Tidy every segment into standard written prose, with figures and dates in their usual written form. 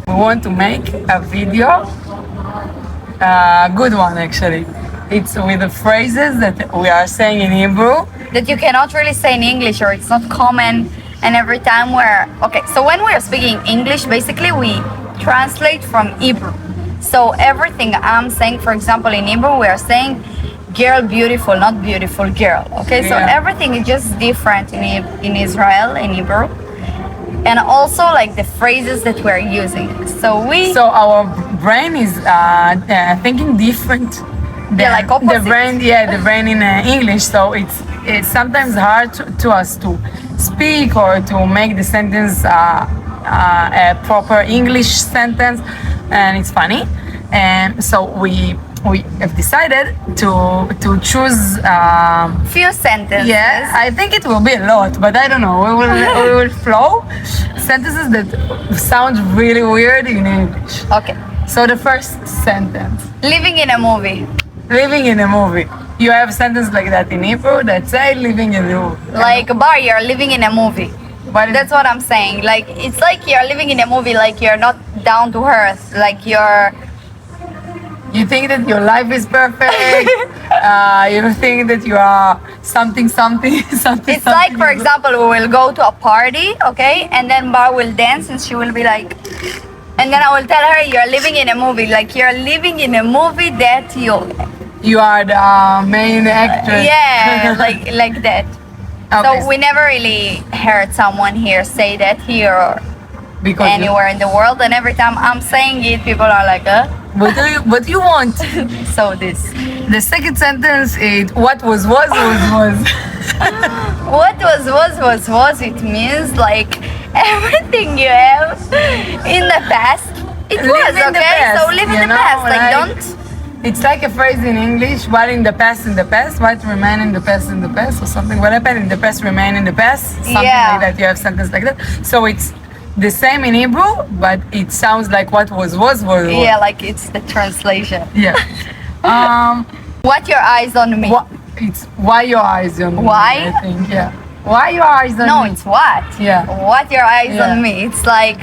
We want to make a video, a good one actually. It's with the phrases that we are saying in Hebrew. That you cannot really say in English, or it's not common. And every time so when we're speaking English, basically we translate from Hebrew. So everything I'm saying, for example, in Hebrew, we are saying girl beautiful, not beautiful girl. Okay, so Yeah. everything is just different in Israel, in Hebrew. And also like the phrases that we're using. So our brain is thinking different. Like the opposite. brain in English. So it's sometimes hard to us to speak or to make the sentence a proper English sentence, and it's funny. And so we have decided to choose. few sentences. Yes, I think it will be a lot, but I don't know. We will flow sentences that sound really weird in English. Okay. So the first sentence. Living in a movie. Living in a movie. You have a sentence like that in Hebrew that say living in a movie. Like Bar, you're living in a movie. But That's what I'm saying. Like it's like you're living in a movie, like you're not down to earth, like you think that your life is perfect. You think that you are something. It's like, for example, we will go to a party, okay, and then Bar will dance and she will be like, and then I will tell her you're living in a movie, like you're living in a movie that you are the main actress. yeah, like that. Okay. So we never really heard someone here say that here or because anywhere in the world, and every time I'm saying it, people are like, What you want? So this. The second sentence is what was. What was, it means like everything you have in the past, it Live was, in the okay? past, So live in you the know, past, like like- don't. It's like a phrase in English, what in the past, what remain in the past, or something. What happened in the past, remain in the past. Something Yeah. like that. You have sentence like that. So it's the same in Hebrew, but it sounds like what was. Yeah, like it's the translation. Yeah. What your eyes on me? It's why your eyes on me. Why? I think, yeah. Why your eyes on No, me? it's what? Yeah. What your eyes Yeah. on me? It's like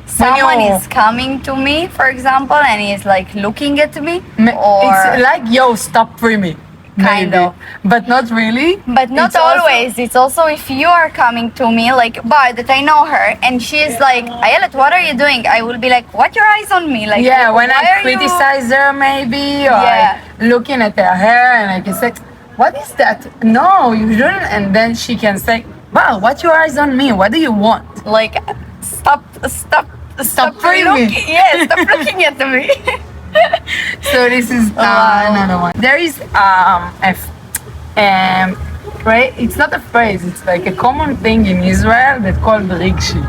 someone you- is coming to me, for example, and he's like looking at me, It's like, yo, stop for me. Kind maybe. of. But not really. But not It's also- always. It's also if you are coming to me, like, Bar, that I know her, and she's like, Ayelet, what are you doing? I will be like, what your eyes on me? Like, Yeah, when why I are you- criticize her maybe, or Yeah. looking at her hair and I can say, what is that? No, you shouldn't. And then she can say, wow, what your eyes on me? What do you want? Like, stop praying me. looking. Yeah, stop looking at me. So this is Wow. another one. There is it's not a phrase, it's like a common thing in Israel that's called rigshi.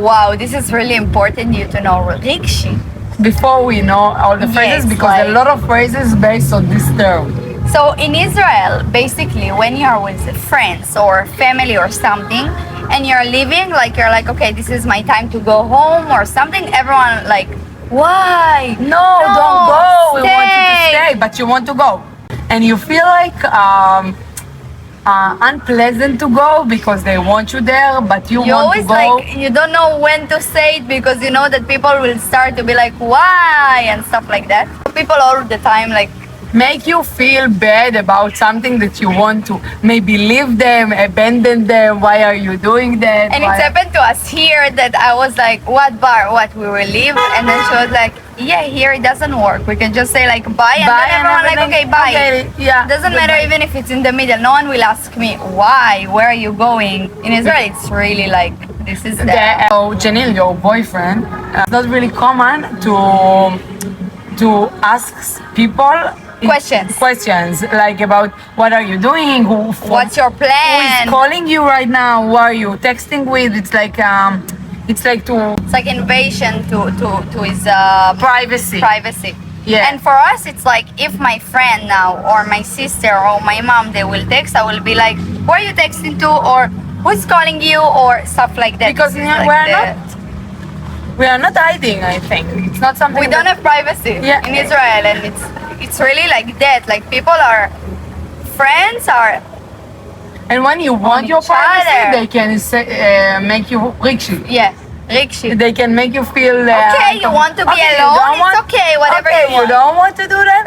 Wow, this is really important you to know. Rikshi. Before we know all the phrases, Yes, because a like- lot of phrases based on this term. So in Israel, basically, when you're with friends or family or something, and you're leaving, like you're like, okay, this is my time to go home or something. Everyone like, why? No, don't go. We want you to stay. stay, but you want to go, and you feel like unpleasant to go because they want you there, but you You want always to go. like you don't know when to say it because you know that people will start to be like, why, and stuff like that. People all the time like. Make you feel bad about something that you want to maybe leave them, abandon them. Why are you doing that? And Why- it's happened to us here that I was like, what Bar? What, we will leave? And then she was like, yeah, here it doesn't work. We can just say like bye, and Bye then everyone like, everything. okay, bye. Okay, yeah. Doesn't matter goodbye. even if it's in the middle. No one will ask me why, where are you going? In Israel, it's really like, this is the... So Janil, your boyfriend, it's not really common to ask people questions like about what are you doing, What's your who plan? is calling you right now, who are you texting with. It's like to It's like invasion to his privacy. Yeah. And for us, it's like if my friend now or my sister or my mom, they will text, I will be like, who are you texting to, or who's calling you, or stuff like that. Because This is we are not hiding. I think it's not something we don't have privacy Yeah. in Israel, and it's really like that. Like people are friends are And when you want your each privacy, other. they can say, make you rikshi. Yeah, rikshi. They can make you feel. Okay, you want to be okay, you alone? don't It's want- okay, whatever okay, you want. don't want to do that?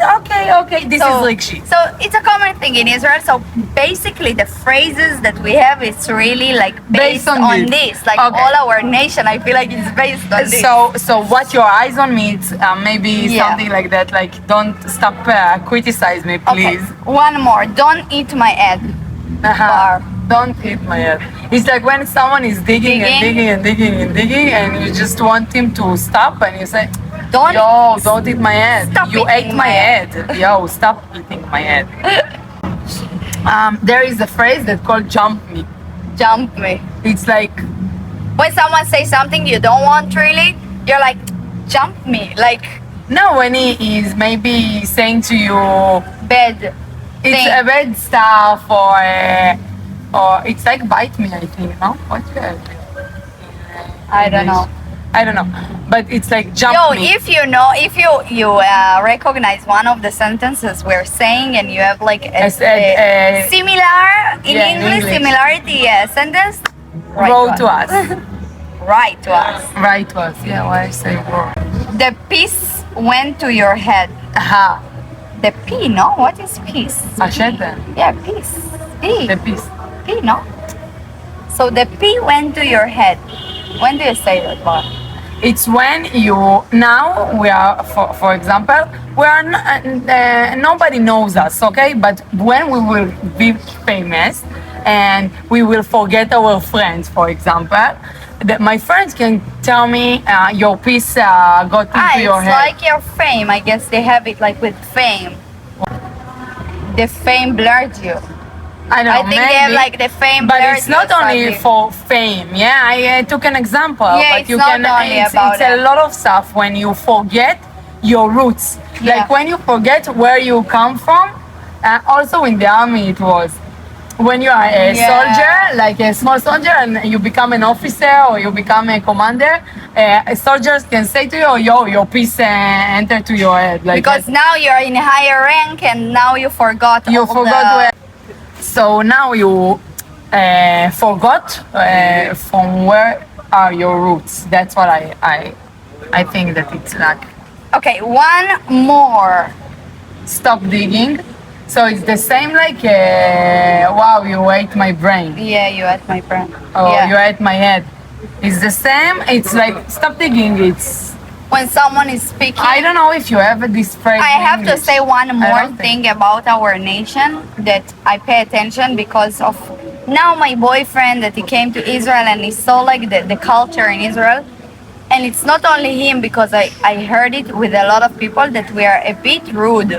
Okay, this is rikshi. So it's a common thing in Israel. So basically, the phrases that we have is really like based on on this. this. Like Okay. all our nation, I feel like it's based on this. So what your eyes on me? It's maybe Yeah. something like that. Like, don't stop criticize me, Okay, please. one more. Don't eat my head. Bar. Don't hit my head. It's like when someone is digging and digging and digging and digging, and you just want him to stop, and you say, Don't. "Yo, don't eat my head. Stop You eating ate my my head. Yo, stop eating my head." There is a phrase that called "jump me." Jump me. It's like, When someone says something you don't want really, you're like, jump me. Like no, when he is maybe saying to you, bad it's thing. a bad stuff, or it's like bite me, I think. No, what's that? I don't know. I don't know, but it's like jump Yo, me. if you know, if you recognize one of the sentences we're saying, and you have like a similar in Yeah, in English, English. similarity sentence, Wrote to us. write to us. Write to us. Yeah, why I say wrote? The piece went to your head. Aha, The P, no? What is piece? השתן. Yeah, piece. P. The piece. P, no? So the P went to your head. When do you say that, Bar? It's when you now we are, for example, we are nobody knows us, okay? But when we will be famous and we will forget our friends, for example, that my friends can tell me your piece got into your It's head. like your fame. I guess they have it like with fame. The fame blurred you. I don't know. I think they have maybe, like the fame but blurred it's not you, only something. for fame. Yeah, I took an example. Yeah, but it's you not can. only It's, about it's a it. lot of stuff when you forget your roots. Yeah. Like when you forget where you come from. Also in the army, it was when you are a Yeah. soldier, like a small soldier, and you become an officer or you become a commander. Soldiers can say to you, "Yo, your piece entered to your head." Like Because now you're in a higher rank and now you forgot you all forgot the... where. So now you forgot from where are your roots. That's what I think that it's like. Okay, one more. Stop digging. So it's the same like wow, you ate my brain. Yeah, you had my friend. Oh, Yeah. you ate my head. It's the same. It's like stop digging. It's When someone is speaking... I don't know if you have this phrase. I in have to English. say one I more don't think- thing about our nation that I pay attention because of now my boyfriend that he came to Israel and he saw like the culture in Israel. And it's not only him because I heard it with a lot of people that we are a bit rude.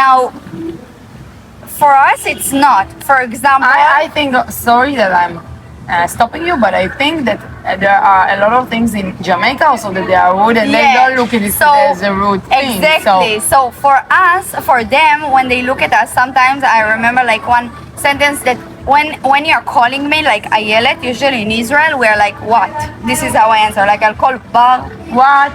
Now, for us it's not. For example, I think, sorry that I'm stopping you, but I think that there are a lot of things in Jamaica also that they are rude and they don't look at it as a rude thing. Exactly. So for us, for them, when they look at us, sometimes I remember like one sentence that when you're calling me, like I yell it, usually in Israel, we're like, what? This is how I answer. Like I'll call bar, What?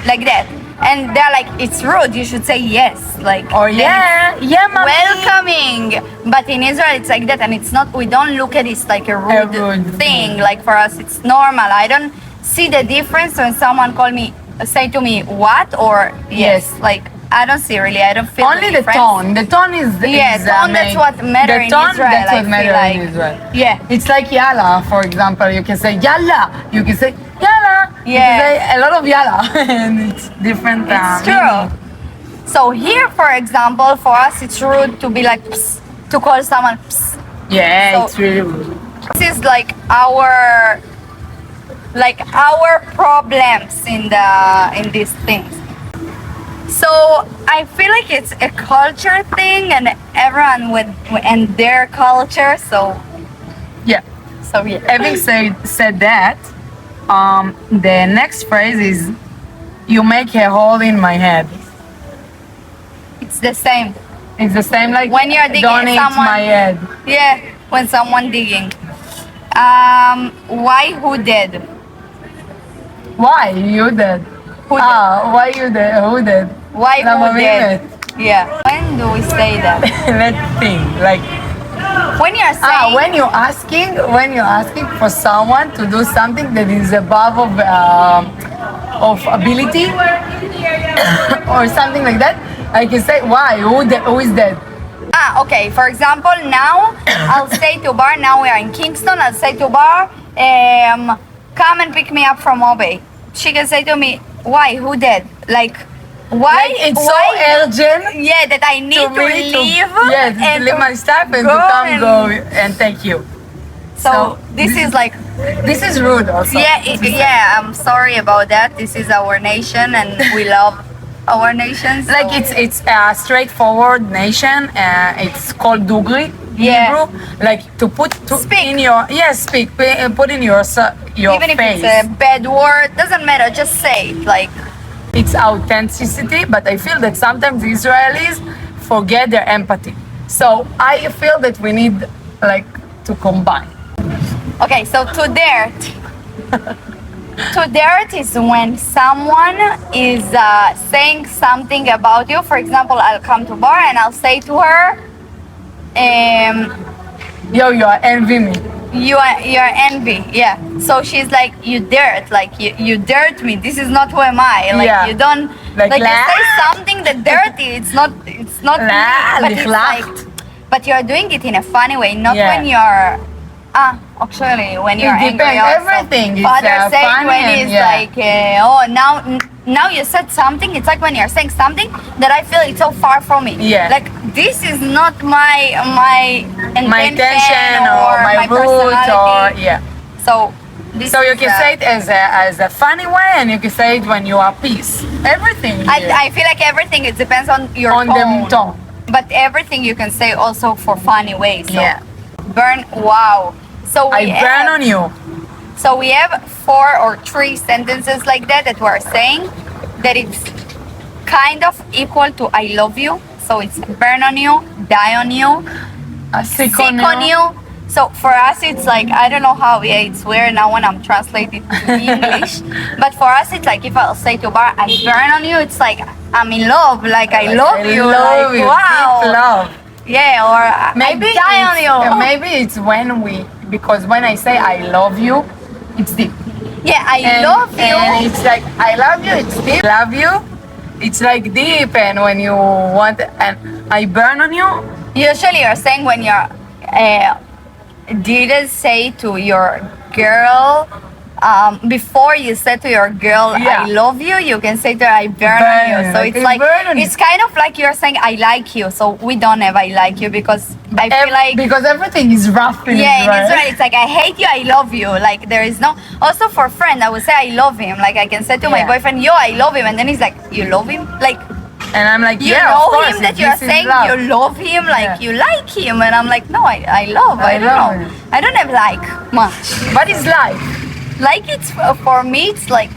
like that. And they're like, it's rude, you should say yes. Like, Or then yeah, mommy. welcoming. But in Israel, it's like that, and it's not. We don't look at it like a rude, rude thing. Like for us, it's normal. I don't see the difference when someone say to me what or yes. Like I don't see really. I don't feel Only the difference. tone. The tone is Yeah, tone. That's what matter in tone, Israel. That's what I matter feel like. in Israel. Yeah. It's like yalla, for example. You can say yalla. You can say yalla. You Yeah. can say a lot of yalla, and it's different. It's true. So here, for example, for us, it's rude to be like psst, to call someone psst. Yeah, So- it's really rude. This is like our problems in these things. So I feel like it's a culture thing, and everyone and their culture. So Yeah. yeah. Having said that, the next phrase is, "You make a hole in my head." It's the same. It's the same like When you're digging "Don't eat someone- my head." Yeah, when someone digging. Why who dead? Why you did? Who did? Why you did? Who did? Why למה who מי dead? Yeah. When do we say that? Let's think. Like When you're saying when you're asking for someone to do something that is above of ability or something like that, I can say, why? Who is that? Okay, for example, now I'll say to Bar, now we are in Kingston, I'll say to Bar, come and pick me up from Obey. She can say to me, why? Who did? Like, why? Like, it's why, so urgent. Yeah, that I need to leave. To leave my stuff and to go and thank you. So this is like, this is rude also. yeah, I'm sorry about that. This is our nation and we love our nation. So. Like it's a straightforward nation. It's called Dugri. Yeah. Hebrew. Like to put Speak. in your speak. Put in your even if face. it's a bad word, doesn't matter. Just say it. Like it's authenticity, but I feel that sometimes Israelis forget their empathy. So I feel that we need like to combine. okay, so to dirt. To dirt is when someone is saying something about you. For example, I'll come to Bar and I'll say to her, Yo, you are envying me. you're envy, yeah. So she's like, you dirt, like you dirt me. This is not who am I. Like Yeah. you don't Like, like you la- say something that dirty. It's not La- me, but it's like, lacht. but you're doing it in a funny way, not Yeah. when you're actually when you're It angry. depends, Also. everything is, Father said funny when and- it's yeah. like, now you said something. It's like when you're saying something that I feel it's so far from me. Yeah. Like this is not my intention or my root personality. or yeah. So this So you is, can say it as a funny way, and you can say it when you are peace. Everything. I feel like everything it depends on your on tone. the tone. But everything you can say also for funny ways. So Yeah. burn. Wow. So I burn on you. So we have 4 or 3 sentences like that we're saying that it's kind of equal to I love you. So it's burn on you, die on you, Sick on you. So for us it's like, I don't know how, it's weird now when I'm translating to English. But for us it's like if I'll say to Bar, I burn on you, it's like I'm in love, like I love you. Love like, you. wow. Deep love. Yeah, or Maybe I die on you. Maybe it's because when I say I love you, it's deep. Yeah, I love you. And it's like I love you. It's deep. Love you. It's like deep, and when you want, and I burn on you. Usually you're saying when you're didn't say to your girl before you said to your girl Yeah. I love you, you can say to her I burn on you. So Like, it's I like burn on it's kind of like you're saying I like you. So we don't have I like you because I feel like because everything is rough in yeah, in Israel. Israel it's like I hate you, I love you. Like there is no. Also for friend, I would say I love him. Like I can say to my Yeah. boyfriend, yo, I love him, and then he's like, you love him? Like And I'm like, you yeah, know of course, him that you're this is saying love. you love him, like Yeah. you like him, and I'm like, no, I love. I don't love know. him. I don't have like much. What is life? Like it's for me, it's like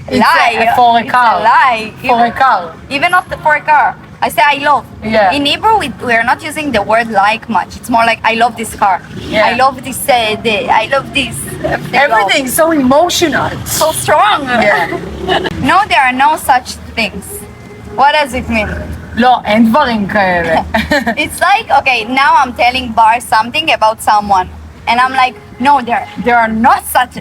It's lie. for a It's car. lie. For a car. Even not for a car. I say I love. Yeah. In Hebrew, we are not using the word like much. It's more like I love this car. Yeah. I love this. I love this. Everything is so emotional. So strong. Yeah. No, there are no such things. What does it mean? לא, אין דברים כאלה. It's like, okay, now I'm telling Bar something about someone. And I'm like, no, there are not such.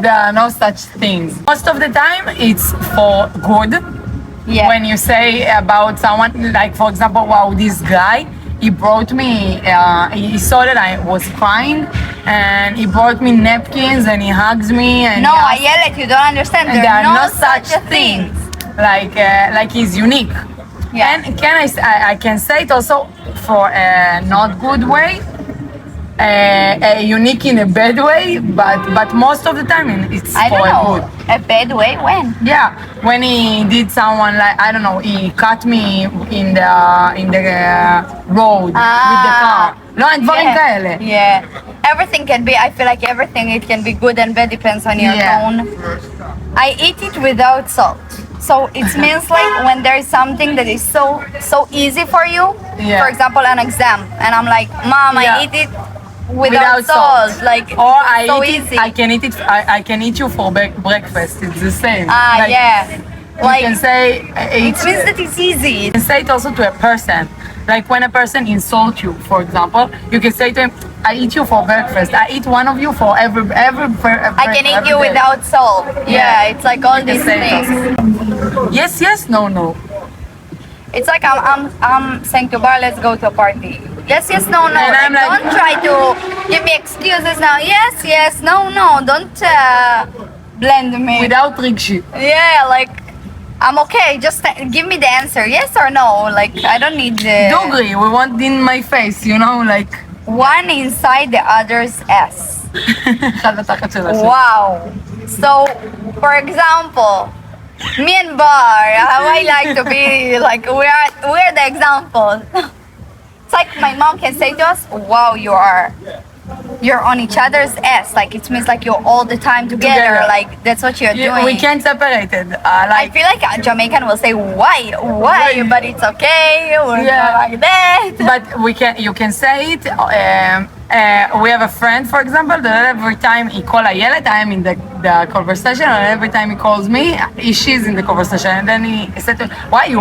There are no such things. Most of the time, it's for good. Yeah. When you say about someone, like for example, wow, this guy, he brought me, he saw that I was crying, and he brought me napkins, and he hugs me, and No, he I asked- yell at you. Don't understand. and There are no such things. Like he's unique. Yeah. And I can say it also for a not good way, unique in a bad way, but most of the time it's I for don't a know. good. A bad way? When? Yeah, when he did someone like I don't know, he cut me in the road with the car. לא, אין דברים כאלה. Yeah. Everything can be, I feel like everything, it can be good and bad, depends on your Yeah. tone. I eat it without salt. So it means like when there is something that is so easy for you, Yeah. for example, an exam, and I'm like, Mom, Yeah. I eat it without salt. Like, Or so easy. I can eat it. I can eat you for breakfast. It's the same. Yeah. You Like, can say it means that it's easy. You can say it also to a person. Like when a person insults you, for example, you can say to him, "I eat you for breakfast. I eat one of you for every I can eat every you day." without salt. Yeah, it's like all You can these say things. those. Yes, yes, no, no. It's like I'm saying to Bar, let's go to a party. Yes, yes, no, no. And I'm like- don't try to give me excuses now. Yes, yes, no, no. Don't blend me. Without rigshi. Yeah, like I'm okay. Just give me the answer. Yes or no. Like I don't need Dogri, we want in my face, you know, like. one inside the other's ass. אחד בתחת של השני. Wow. So, for example, me and Bar, how I like to be like we're the example. It's like my mom can say to us, "Wow, you're on each other's ass." Like it means like you're all the time together. Together. Like that's what you're doing. We can't separate it. I Like, feel like a Jamaican will say why, Why? but it's okay. We're Yeah. not like that. but you can say it. We have a friend, for example, that every time he calls a ילד, I am in the conversation, and every time he calls me, she's in the conversation. And then he said to me, "Why you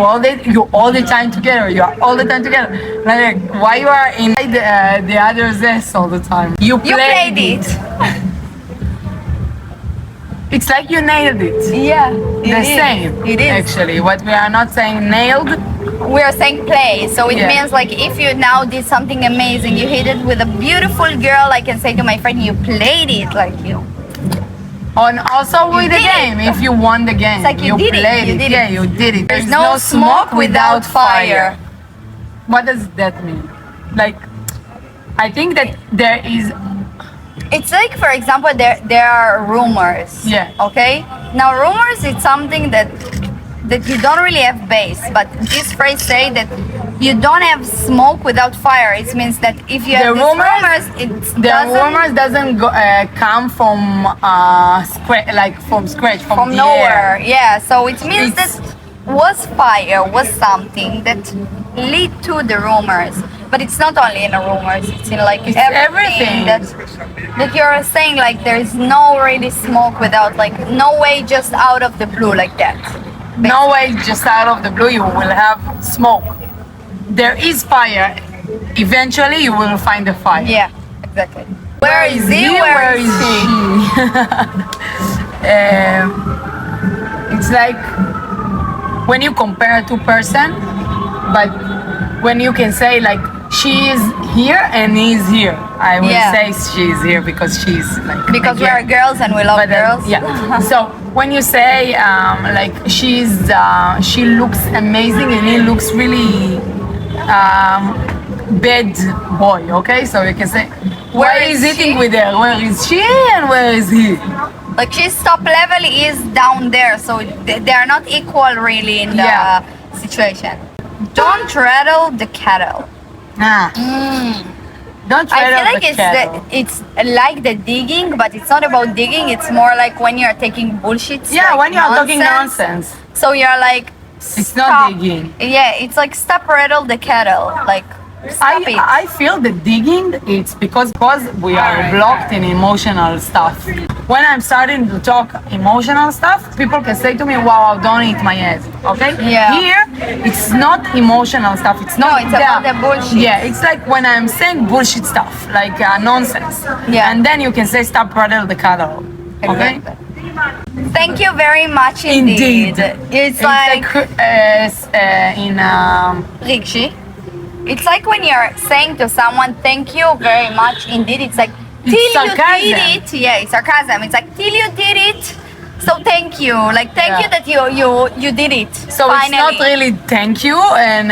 all the time together? You are all the time together. Like, why you are in the other's ass all the time? You You played it. It's like you nailed it. Yeah, The same. It is. Actually, what we are not saying nailed. We are saying play, so it Yeah. means like if you now did something amazing, you hit it with a beautiful girl, I can say to my friend, you played it like you. And also with the did it. game, if you won the game, It's like you did it, played you it. did Yeah, it. you did it. There's no smoke without fire. What does that mean? Like, I think that there is. It's like, for example, there are rumors. Yeah. Okay. Now, rumors is something that you don't really have base, but this phrase say that you don't have smoke without fire. It means that if you have these rumors, it The doesn't rumors doesn't come from from scratch from from the nowhere. air. Yeah. So it means It's- that was fire, was something that lead to the rumors. But it's not only in the rumors; it's in like It's everything. that you're saying. Like there is no really smoke without like no way just out of the blue like that. No way, just out of the blue, you will have smoke. There is fire. Eventually, you will find the fire. Yeah, exactly. Where is he? Where is he? It's like when you compare two person, but when you can say like she is here and he is here. I will Yeah. say she is here because she's like Because we again. are girls and we love But then- girls. yeah. So when you say like she looks amazing and he looks really bad boy, okay? So you can say Where why is is eating she? with her? Where is she and where is he? Like she's top level is down there, so they are not equal really in the Yeah. situation. Don't rattle the cattle. Ah. Don't I try feel to like it's like the digging, but it's not about digging. It's more like when you're taking bullshit. Yeah, like when you're talking nonsense. So you're like, It's not stop. digging. Yeah, it's like stop rattle the cattle. Like stop it. I feel the digging it's because we are blocked in emotional stuff. When I'm starting to talk emotional stuff, people can say to me, "Wow, don't eat my ass." Okay? Yeah. Here, it's not emotional stuff. It's not. No, it's about the bullshit. Yeah, it's like when I'm saying bullshit stuff, like nonsense. Yeah. And then you can say, "Stop rattle the cattle." Okay? Exactly. Thank you very much indeed. It's like in Rikshi. It's like when you're saying to someone, thank you very much indeed. It's like, It's till sarcasm. you did it. Yeah, it's sarcasm. It's like, till you did it. So thank you. Like, thank you Yeah. that you did it. So finally. it's not really thank you, and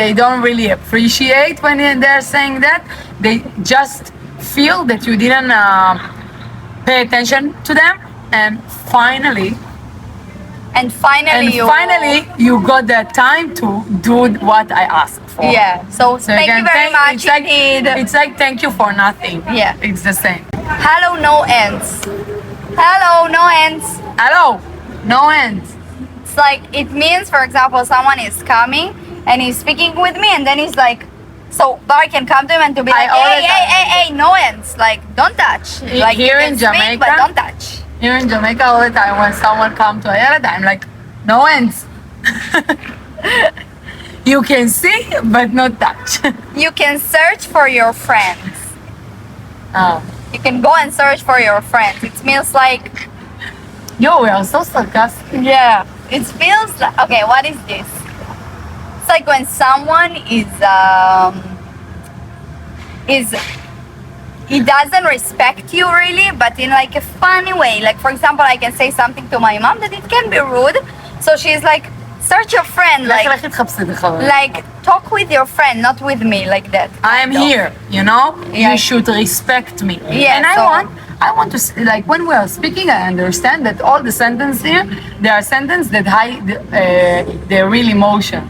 they don't really appreciate when they're saying that. They just feel that you didn't pay attention to them, and finally you got the time to do what I asked for. Yeah. So thank you very much it's like, indeed. It's like thank you for nothing. Yeah. It's the same. Hello, no ends. Hello, no ends. Hello, no ends. It's like it means, for example, someone is coming and he's speaking with me, and then he's like, so Bar can come to him and to be like, all hey, the hey, time. hey, hey, no ends. Like, don't touch. Like Here you in can speak, Jamaica? but don't touch. Here in Jamaica, all the time when someone comes to a yellow, I'm like, no ends. You can see, but not touch. You can search for your friends. Oh. You can go and search for your friends. It feels like, Yo, we are so sarcastic. yeah, it feels like, okay, what is this? It's like when someone is he doesn't respect you really, but in like a funny way. Like for example, I can say something to my mom that it can be rude, so she's like, search your friend, לכי תחפשי בחברים. like talk with your friend, not with me, like that. I am here, you know? Yeah. You should respect me. Yeah, And I want to, like, when we are speaking, I understand that all the sentences here, they are sentences that hide their real emotion.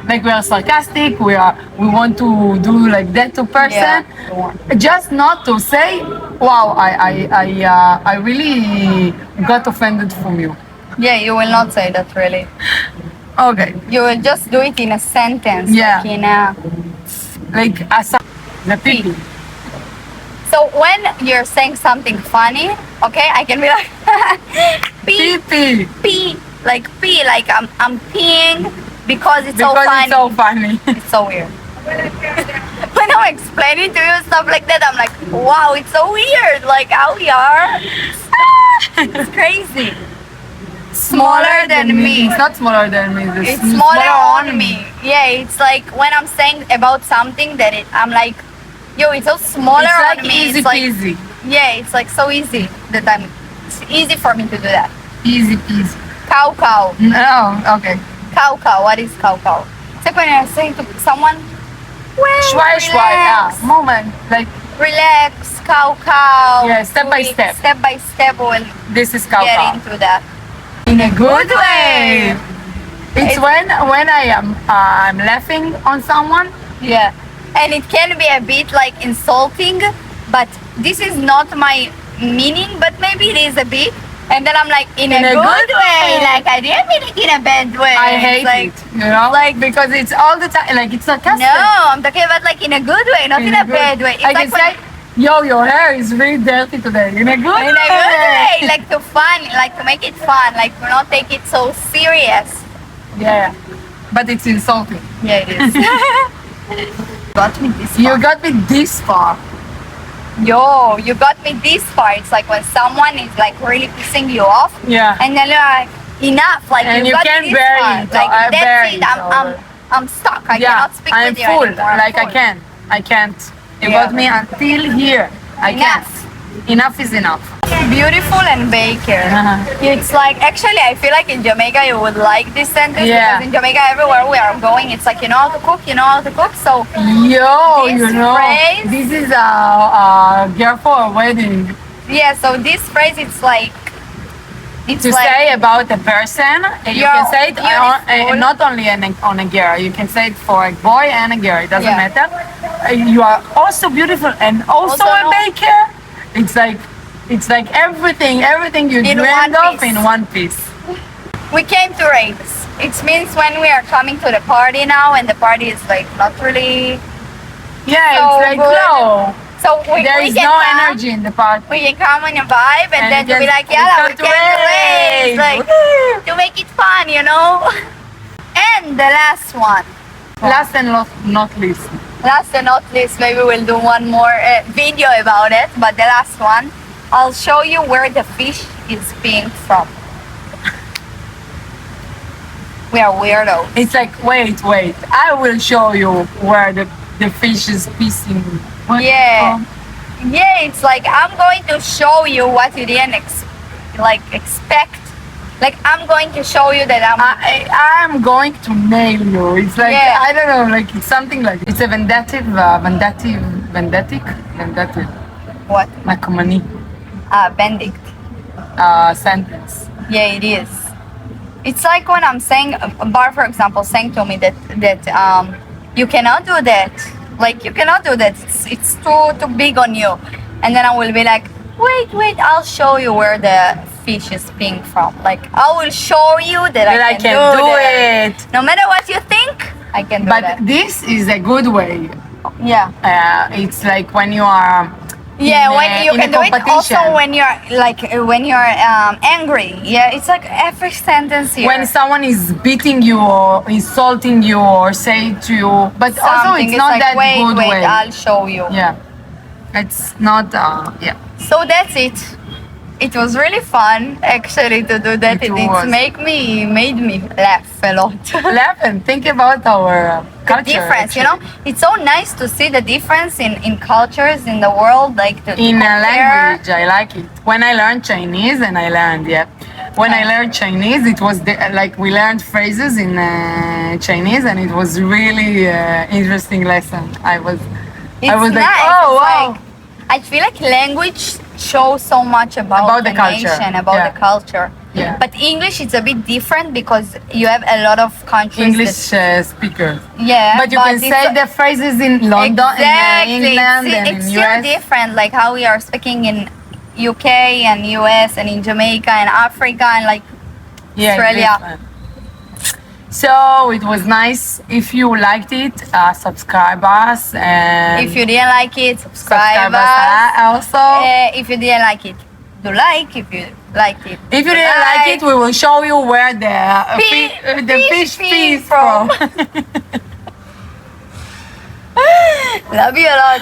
Like we are sarcastic, we want to do like that to person. Yeah. Just not to say, wow, I really got offended from you. Yeah, you will not say that really. Okay. You will just do it in a sentence. Yeah. Like in a, Like the people. so when you're saying something funny, okay, I can be like, pee, Pee. pee, like I'm peeing because it's so Because funny. it's so funny. It's so weird. When I'm explaining to you stuff like that, I'm like, wow, it's so weird. Like how we are. It's crazy. Smaller than me. It's not smaller than me. It's smaller on me. Yeah, it's like when I'm saying about something that I'm like, yo, it's so smaller It's like on me. easy It's like, peasy. yeah, it's like so easy that it's easy for me to do that. Easy peasy. Cow cow. No, okay. Cow cow. What is cow cow? It's like when I'm saying to someone, well, Schwai, schwai, yeah. relax, Moment. Like, relax, cow cow. Yeah, step by step. Step by step, we'll this is cow get cow. into that. In a good way. It's when I am I'm laughing on someone. Yeah, and it can be a bit like insulting, but this is not my meaning, but maybe it is a bit. And then I'm like, in a good way. Like I didn't mean it in a bad way. I It's hate like, it, you know, like- because it's all the time. Like it's sarcastic. no, I'm talking about like in a good way, not in a good- bad way. It's I like can say, yo, your hair is really dirty today. In a good in a good way, way. like to fun, like to make it fun, like to not take it so serious. Yeah, but it's insulting. Yeah, it is. Got me this You far. got me this far. Yo, you got me this far. It's like when someone is like really pissing you off, Yeah. and then you're like, enough. Like And you got can't me this bear far. it, Like I bear that's it. it, or- I'm stuck. I Yeah, cannot speak I'm with you full. anymore. I'm Like full. I can't. You Yeah. got me until here. I Enough. can't. Enough is enough. Beautiful and baker. Uh-huh. It's like actually I feel like in Jamaica you would like this sentence Yeah. because in Jamaica everywhere we are going it's like you know how to cook, you know how to cook. So Yo, This you know, phrase- this is a girl for a wedding. yeah, so this phrase it's like To say about a person, you You're can say it beautiful. not only on a girl. You can say it for a boy and a girl. It doesn't Yeah. matter. You are also beautiful and also Also a no- baker. It's like everything you In dreamed one of piece. in one piece. we came to race. It means when we are coming to the party now and the party is like not really Yeah, So it's like good. low. so we There we is can no come, energy in the party. we can come on a vibe and then to be like, yeah, we start came to race, like to make it fun, you know. And the last one. Last and not least. Last and not least, maybe we'll do one more video about it, but the last one, I'll show you where the fish is being from. We are weirdos. It's like, wait, I will show you where the fish is pissing. Yeah. Yeah, it's like I'm going to show you what you didn't expect. Like I'm going to show you that I'm going to nail you. It's like, Yeah. I don't know, like it's something like, it's a vendative, what? Makomani Benedict. sentence. Yeah, it is. It's like when I'm saying, Bar, for example, saying to me that you cannot do that. Like you cannot do that. It's too big on you. And then I will be like, wait, I'll show you where the fish is being from. Like I will show you that That I can do that. it. No matter what you think, I can do But that. this is a good way. Yeah. It's like when you are Yeah, when you in can a do it also competition. when you're angry. Yeah, it's like every sentence here. When someone is beating you or insulting you or say to you, but also Something it's is not like, that wait, good wait, way. I'll show you. Yeah, it's not. Yeah, So that's it. It was really fun actually to do that. It It's was. made me laugh a lot. laugh and think about our The culture. difference, you actually. know, it's so nice to see the difference in cultures in the world, like to In a compare. language, I like it. When I learned Chinese, and I learned, yeah. When I learned Chinese, it was like we learned phrases in Chinese, and it was really interesting lesson. I was It's like, nice. oh It's wow. like, I feel like language shows so much about the the culture. nation, about Yeah. the culture. Yeah. But English is a bit different because you have a lot of countries. English speakers. Yeah, But you can it's say the phrases in London, exactly. in England, it's, and it's in still US. different, like how we are speaking in UK and US and in Jamaica and Africa and like Yeah, it's Australia. different. So it was nice. If you liked it, subscribe us and If you didn't like it, subscribe us. also. If you didn't like it, do like. If you liked it, If you didn't like it, we will show you where the fish feeds from. Love you a lot.